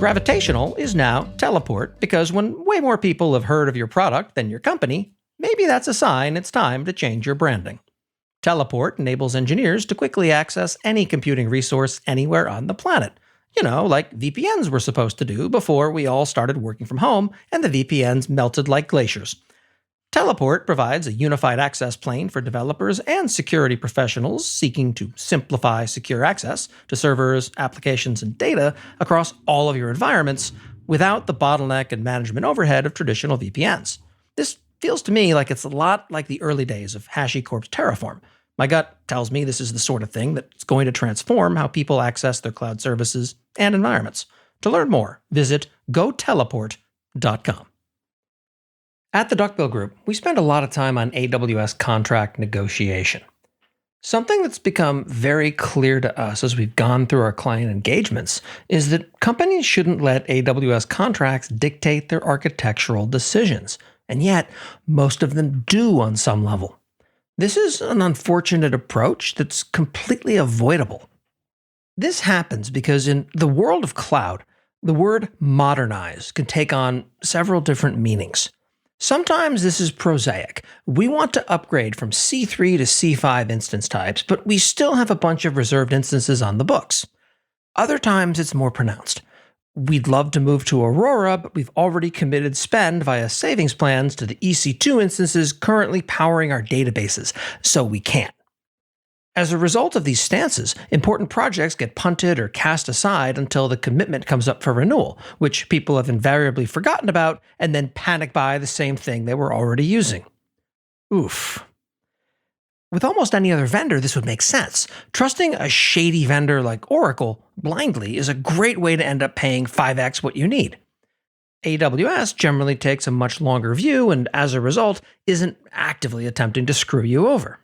Gravitational is now Teleport because when way more people have heard of your product than your company, maybe that's a sign it's time to change your branding. Teleport enables engineers to quickly access any computing resource anywhere on the planet. Like VPNs were supposed to do before we all started working from home and the VPNs melted like glaciers. Teleport provides a unified access plane for developers and security professionals seeking to simplify secure access to servers, applications, and data across all of your environments without the bottleneck and management overhead of traditional VPNs. This feels to me like it's a lot like the early days of HashiCorp's Terraform. My gut tells me this is the sort of thing that's going to transform how people access their cloud services and environments. To learn more, visit goteleport.com. At the Duckbill Group, we spend a lot of time on AWS contract negotiation. Something that's become very clear to us as we've gone through our client engagements is that companies shouldn't let AWS contracts dictate their architectural decisions, and yet most of them do on some level. This is an unfortunate approach that's completely avoidable. This happens because in the world of cloud, the word modernize can take on several different meanings. Sometimes this is prosaic. We want to upgrade from C3 to C5 instance types, but we still have a bunch of reserved instances on the books. Other times it's more pronounced. We'd love to move to Aurora, but we've already committed spend via savings plans to the EC2 instances currently powering our databases, so we can't. As a result of these stances, important projects get punted or cast aside until the commitment comes up for renewal, which people have invariably forgotten about and then panic buy the same thing they were already using. Oof. With almost any other vendor, this would make sense. Trusting a shady vendor like Oracle blindly is a great way to end up paying 5x what you need. AWS generally takes a much longer view and, as a result, isn't actively attempting to screw you over.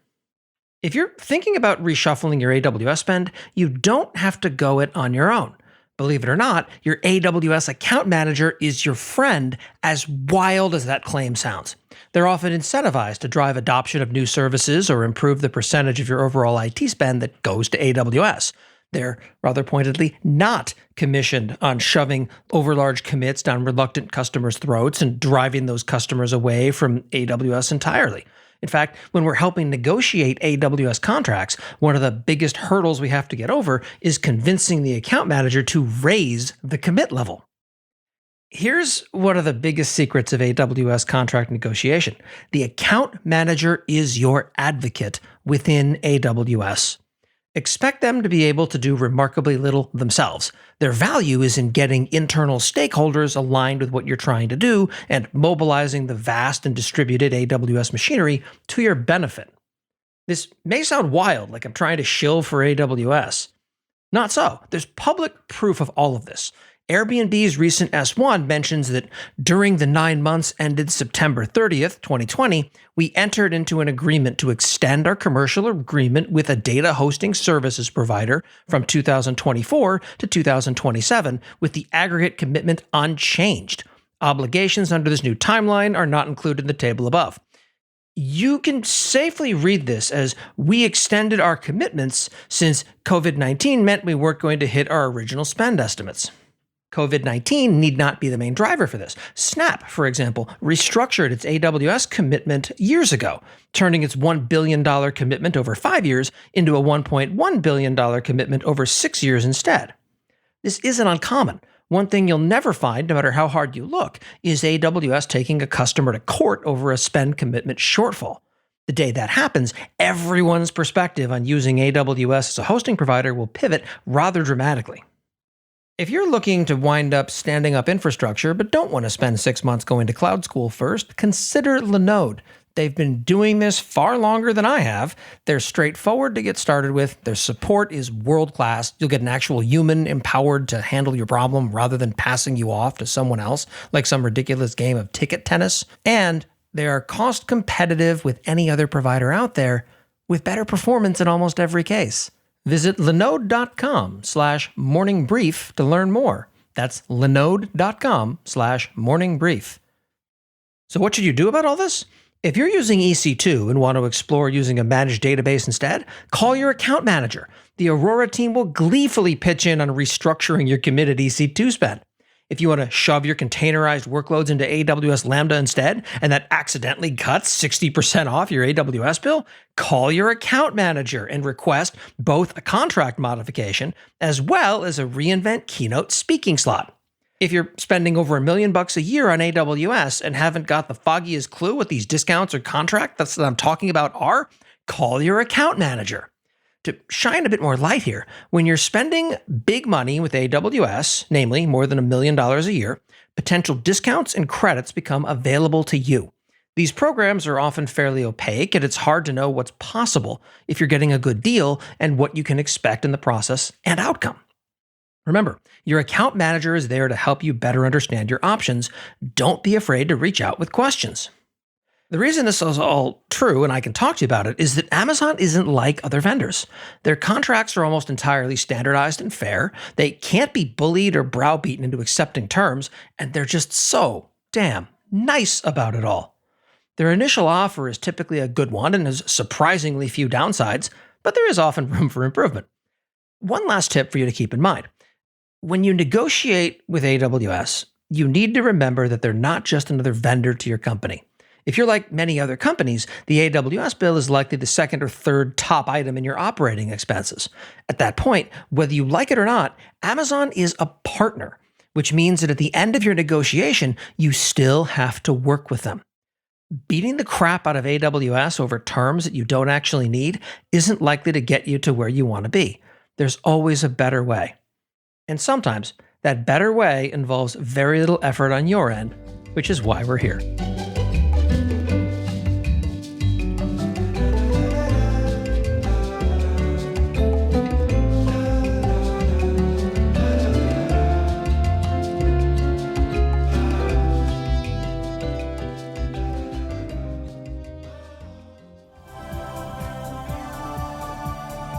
If you're thinking about reshuffling your AWS spend, you don't have to go it on your own. Believe it or not, your AWS account manager is your friend, as wild as that claim sounds. They're often incentivized to drive adoption of new services or improve the percentage of your overall IT spend that goes to AWS. They're, rather pointedly, not commissioned on shoving overlarge commits down reluctant customers' throats and driving those customers away from AWS entirely. In fact, when we're helping negotiate AWS contracts, one of the biggest hurdles we have to get over is convincing the account manager to raise the commit level. Here's one of the biggest secrets of AWS contract negotiation. The account manager is your advocate within AWS. Expect them to be able to do remarkably little themselves. Their value is in getting internal stakeholders aligned with what you're trying to do and mobilizing the vast and distributed AWS machinery to your benefit. This may sound wild, like I'm trying to shill for AWS. Not so. There's public proof of all of this. Airbnb's recent S1 mentions that during the 9 months ended September 30th, 2020, we entered into an agreement to extend our commercial agreement with a data hosting services provider from 2024 to 2027 with the aggregate commitment unchanged. Obligations under this new timeline are not included in the table above. You can safely read this as we extended our commitments since COVID-19 meant we weren't going to hit our original spend estimates. COVID-19 need not be the main driver for this. Snap, for example, restructured its AWS commitment years ago, turning its $1 billion commitment over 5 years into a $1.1 billion commitment over 6 years instead. This isn't uncommon. One thing you'll never find, no matter how hard you look, is AWS taking a customer to court over a spend commitment shortfall. The day that happens, everyone's perspective on using AWS as a hosting provider will pivot rather dramatically. If you're looking to wind up standing up infrastructure but don't want to spend 6 months going to cloud school first, consider Linode. They've been doing this far longer than I have. They're straightforward to get started with. Their support is world-class. You'll get an actual human empowered to handle your problem rather than passing you off to someone else like some ridiculous game of ticket tennis. And they are cost competitive with any other provider out there with better performance in almost every case. Visit linode.com/morningbrief to learn more. That's linode.com/morningbrief. So what should you do about all this? If you're using EC2 and want to explore using a managed database instead, call your account manager. The Aurora team will gleefully pitch in on restructuring your committed EC2 spend. If you want to shove your containerized workloads into AWS Lambda instead, and that accidentally cuts 60% off your AWS bill, call your account manager and request both a contract modification as well as a reInvent keynote speaking slot. If you're spending over $1 million a year on AWS and haven't got the foggiest clue what these discounts or contracts that I'm talking about are, call your account manager. To shine a bit more light here, when you're spending big money with AWS, namely more than $1 million a year, potential discounts and credits become available to you. These programs are often fairly opaque, and it's hard to know what's possible if you're getting a good deal and what you can expect in the process and outcome. Remember, your account manager is there to help you better understand your options. Don't be afraid to reach out with questions. The reason this is all true, and I can talk to you about it, is that Amazon isn't like other vendors. Their contracts are almost entirely standardized and fair. They can't be bullied or browbeaten into accepting terms, and they're just so damn nice about it all. Their initial offer is typically a good one and has surprisingly few downsides, but there is often room for improvement. One last tip for you to keep in mind. When you negotiate with AWS, you need to remember that they're not just another vendor to your company. If you're like many other companies, the AWS bill is likely the second or third top item in your operating expenses. At that point, whether you like it or not, Amazon is a partner, which means that at the end of your negotiation, you still have to work with them. Beating the crap out of AWS over terms that you don't actually need isn't likely to get you to where you want to be. There's always a better way. And sometimes that better way involves very little effort on your end, which is why we're here.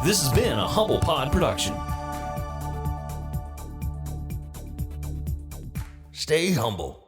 This has been a Humble Pod production. Stay humble.